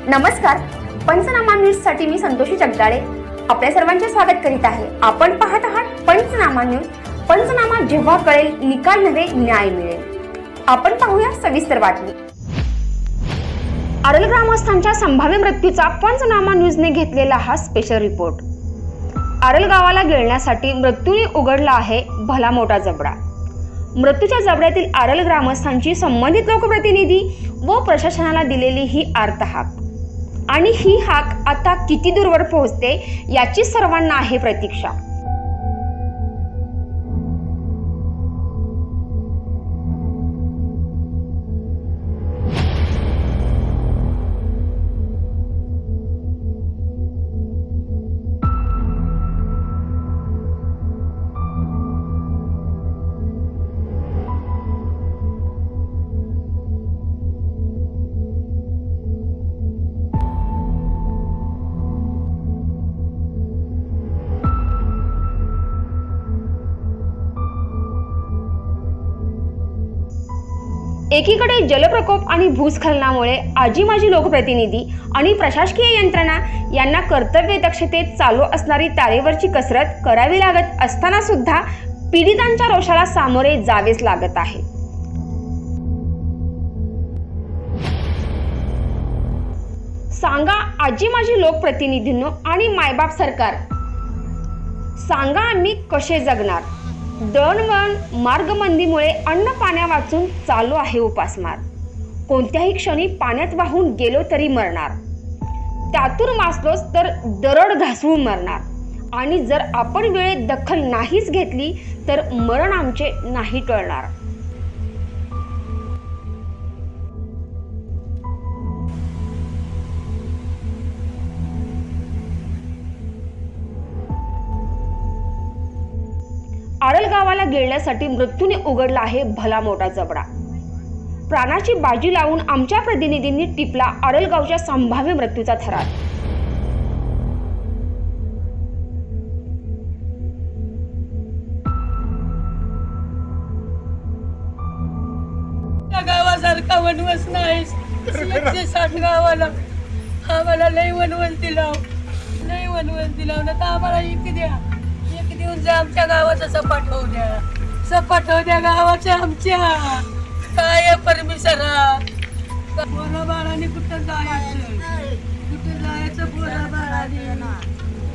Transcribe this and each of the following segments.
नमस्कार, पंचनामा न्यूज साठी मी संतोषी जगदाळे आपल्या सर्वांचे स्वागत करीत आहे। आपण पाहत आहात पंचनामा न्यूज। पंचनामा जेव्हा कळेल निकाल नव्हे न्याय मिळेल। आपण पाहूया सविस्तर बातमी। आरल ग्रामस्थांच्या संभाव्य मृत्यूचा पंचनामा न्यूजने घेतलेला हा स्पेशल रिपोर्ट। आरल गावाला गिळण्यासाठी मृत्यूने उघडला आहे भला मोठा जबडा। मृत्यूच्या जबड्यातील आरल ग्रामस्थांची संबंधित लोकप्रतिनिधी व प्रशासनाला दिलेली ही आर्त हाक आणि ही हाक आता किती दूरवर पोहोचते याची सर्वांना आहे प्रतीक्षा। एकीकडे जलप्रकोप आणि भूस्खलनामुळे आजी माजी लोकप्रतिनिधी आणि प्रशासकीय यंत्रणा यांना कर्तव्य दक्षतेत चालू असणारी तारेवरची कसरत करावी लागत असताना सुद्धा पीडितांच्या रोषाला सामोरे जावेच लागत आहे। सांगा आजी माजी लोकप्रतिनिधींनो आणि मायबाप सरकार, सांगा आम्ही कसे जगणार? दळणवळण मार्गबंदीमुळे अन्न पाण्या वाचून चालू आहे उपासमार। कोणत्याही क्षणी पाण्यात वाहून गेलो तरी मरणार, त्यातून वाचलोच तर दरड घासवून मरणार। आणि जर आपण वेळेत दखल नाहीच घेतली तर मरण आमचे नाही टळणार। आरल गावाला गिळण्यासाठी मृत्यूने उघडला आहे भला मोठा जबडा। प्राणाची बाजी लावून आमच्या प्रतिनिधींनी टिपला आरल गावच्या संभाव्य मृत्यूचा थरार। गावासारखा वनवास नाही। 160 गावाला आम्हाला लई वनवास दिला, लई वनवास दिला ना, तर आम्हाला एक द्या, एक देऊन जा, आमच्या गावाचा सपाट होऊ द्या, सपाट होऊ द्या गावाच्या आमच्या। काय परमेश्वरा, पोरा बाळाने कुठं जायचं, कुठं जायचं पोरा बाळाने?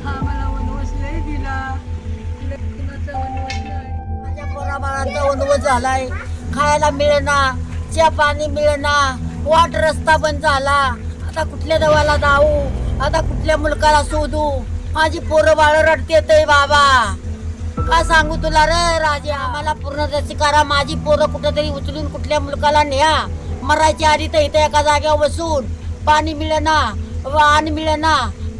आम्हाला वनवास लई दिला, कुणाचा वनवास नाही। माझ्या पोरा बाळांचा वनवास झालाय, खायला मिळेना, च्या पाणी मिळेना, वाट रस्ता बंद झाला। आता कुठल्या देवाला जाऊ, आता कुठल्या मुलकाला शोधू? माझी पोरं बाळ रडते बाबा, का सांगू तुला रे राजे? आम्हाला पूर्ण रसी करा, माझी पोरं कुठेतरी उचलून कुठल्या मुलकाला न्या। मरायच्या आधी तर इथे एका जागेवर बसून पाणी मिळेना, वाहन मिळेना,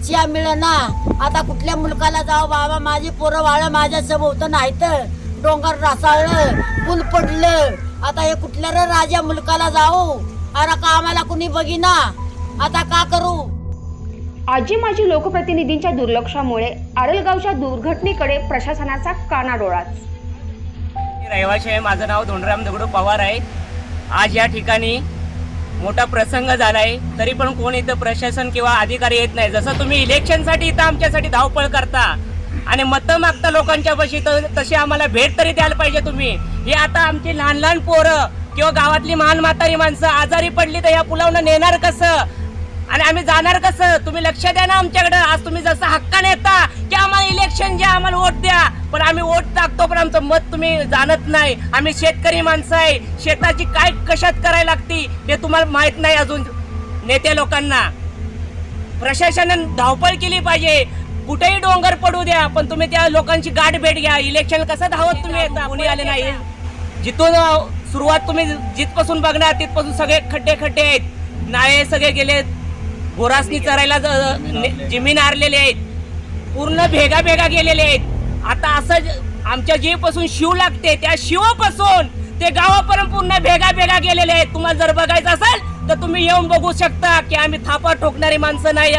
च्या मिळेना। आता कुठल्या मुलकाला जाऊ बाबा? माझी पोरं बाळ माझ्या सभोवतं नाही तर डोंगर रासाळलं, पूल पडलं। आता हे कुठल्या रे राजा मुलकाला जाऊ? अरे का आम्हाला कुणी बघिना, आता का करू? आजी माजी लोकप्रतिनिधींच्या दुर्लक्षामुळे आरलगावच्या दुर्घटनेकडे प्रशासनाचा कानाडोळाच। रहिवासी आहे, माझं नाव धोंडराम दगडू पवार आहे। आज या ठिकाणी मोठा प्रसंग झालाय, तरी पण कोण इथं प्रशासन किंवा अधिकारी येत नाही। जसं तुम्ही इलेक्शनसाठी इथं आमच्यासाठी धावपळ करता आणि मतं मागता लोकांच्या पाशी, तशी आम्हाला भेट तरी द्यायला पाहिजे तुम्ही। हे आता आमची लहान लहान पोरं किंवा गावातली महान म्हातारी माणसं आजारी पडली तर या पुलावनं नेणार कसं आणि आम्ही जाणार कसं? तुम्ही लक्ष द्या ना आमच्याकडे। आज तुम्ही जसं हक्काने येता की आम्हाला इलेक्शन द्या, आम्हाला वोट द्या, पण आम्ही वोट टाकतो पण आमचं मत तुम्ही जाणत नाही। आम्ही शेतकरी माणसं आहे, शेताची काय कशात करायला लागती ते तुम्हाला माहित नाही अजून नेत्या लोकांना। प्रशासनाने धावपळ केली पाहिजे, कुठेही डोंगर पडू द्या, पण तुम्ही त्या लोकांची गाठ भेट घ्या। इलेक्शन कसं धावत तुम्ही येता? कोणी आले नाही। जिथून सुरुवात तुम्ही जिथपासून बघणार तिथपासून सगळे खड्डे खड्डे आहेत, नाळे सगळे गेले, गोरासनी चरायला जमीन हारलेले आहेत, पूर्ण भेगा भेगा गेलेले आहेत। आता असं आमच्या जीवपासून शिव लागते, त्या शिवापासून ते गावापर्यंत पूर्ण भेगा भेगा गेलेले आहेत। तुम्हाला जर बघायचं असेल तर तुम्ही येऊन बघू शकता की आम्ही थापा ठोकणारी माणसं नाही,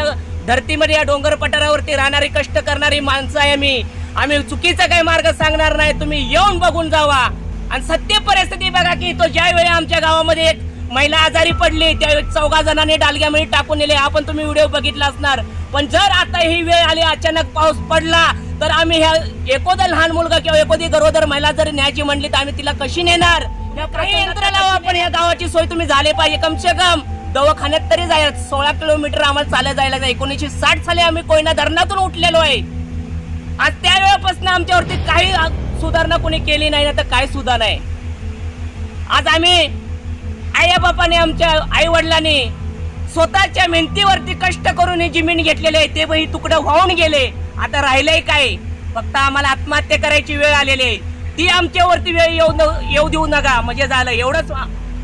धरतीमध्ये या डोंगर पठारावरती राहणारी कष्ट करणारी माणसं आहे। आम्ही चुकीचा काही मार्ग सांगणार नाही, तुम्ही येऊन बघून जावा। आणि सत्य परिस्थिती बघा की तो ज्या वेळी आमच्या गावामध्ये एक महिला आजारी पडली, त्या 14 जणांनी डालग्यामध्ये टाकून नेले. हा पण तुम्ही व्हिडिओ बघितला असणार. पण जर आता ही वेळ आली, अचानक पाऊस पडला, तर आम्ही ह्या एखादा लहान मुलगा किंवा एखादी गरोदर महिला जर न्यायची म्हणली तर आम्ही तिला कशी नेणार? काही यंत्र लावा, पण या गावाची सोय तुम्ही झाली पाहिजे. कमसे कम दवाखान्यात तरी जायचं. 16 किलोमीटर आम्हाला चालत जायला. 1960 साली आम्ही कोयना धरणातून उठलेलो आहे. आज त्यावेळेपासून आमच्यावरती काही सुधारणा कोणी केली नाही ना, तर काय सुद्धा नाही. आज आम्ही आई बापाने, आमच्या आई वडिलांनी स्वतःच्या मेहनतीवरती कष्ट करून ही जमीन घेतलेली आहे. ते ही तुकडं वाहून गेले. आता राहिलंय काय? फक्त आम्हाला आत्महत्या करायची वेळ आलेली आहे. ती आमच्यावरती वेळ येऊ देऊ नका. म्हणजे झालं एवढंच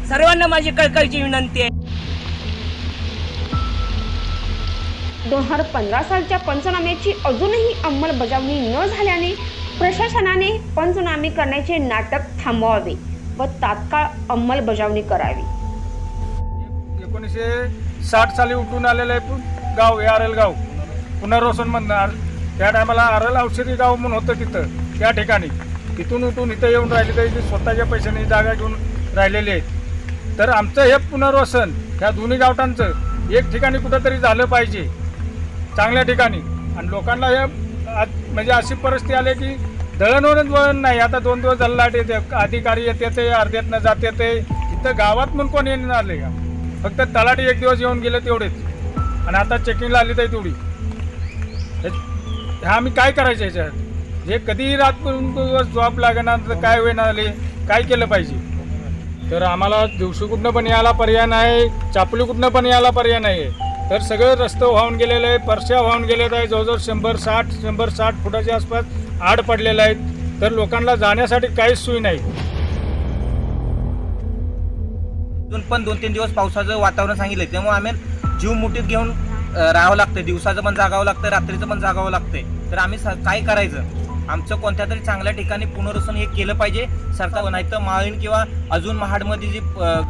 सर्वांना माझी कळकळीची विनंती आहे. 2015 सालच्या पंचनाम्याची अजूनही अंमलबजावणी न झाल्याने प्रशासनाने पंचनामे करण्याचे नाटक थांबवावे व तात्काळ अंमलबजावणी करावी. 1960 साली उठून आलेलं आहे गाव हे आरेल गाव पुनर्वसन म्हणणार. त्या टायमाला आरेल औषधी गाव म्हणून होतं तिथं. त्या ठिकाणी तिथून उठून इथं येऊन राहिले तरी स्वतःच्या पैशाने जागा घेऊन राहिलेले आहेत. तर आमचं हे पुनर्वसन ह्या दोन्ही गावठांचं एक ठिकाणी कुठंतरी झालं पाहिजे, चांगल्या ठिकाणी. आणि लोकांना हे म्हणजे अशी परिस्थिती आली की दळणवळण वळण नाही. आता 2 दिवस झालं लाट येते, अधिकारी येते, ते अर्ध्यातनं जाते. ते इथं गावात म्हणून कोणी येणार आले का? फक्त तलाठी 1 दिवस येऊन गेले तेवढेच. आणि आता चेकिंगला आली तर तेवढी. ह्या आम्ही काय करायचं याच्यात? हे कधीही दिवस जॉब लागणार तर काय होईना आले, काय केलं पाहिजे? तर आम्हाला दिवशी कुठनं पण यायला पर्याय नाही, चापली कुठनं पण यायला पर्याय नाही. तर सगळं रस्ते वाहून गेलेलं आहे, परश्या वाहून गेलेलं आहे. जवळजवळ 160 फुटाच्या आसपास आड पडलेलं आहेत. तर लोकांना जाण्यासाठी काहीच सोय नाही. पण 2-3 दिवस पावसाचं वातावरण सांगितलं, त्यामुळे आम्ही जीव मुठीत घेऊन राहावं लागतं. दिवसाचं पण जागावं लागतं, रात्रीचं पण जागावं लागतंय. तर आम्ही काय करायचं? आमचं कोणत्या तरी चांगल्या ठिकाणी पुनर्वसन हे केलं पाहिजे सरकार. नाही तर माळीण किंवा अजून महाडमध्ये जी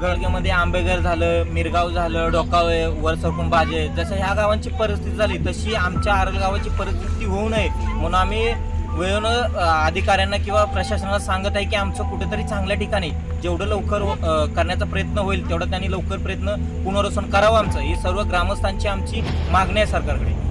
गळग्यामध्ये आंबेघर झालं, मिरगाव झालं, डोकाव वर सरकून बाजे, जसं ह्या गावांची परिस्थिती झाली तशी आमच्या आरल गावाची परिस्थिती होऊ नये म्हणून आम्ही वेळेनं अधिकाऱ्यांना किंवा प्रशासनाला सांगत आहे की आमचं कुठेतरी चांगल्या ठिकाणी जेवढं लवकर करण्याचा प्रयत्न होईल तेवढं त्यांनी लवकर प्रयत्न पुनर्वसन करावं. आमचं ही सर्व ग्रामस्थांची आमची मागणी आहे सरकारकडे.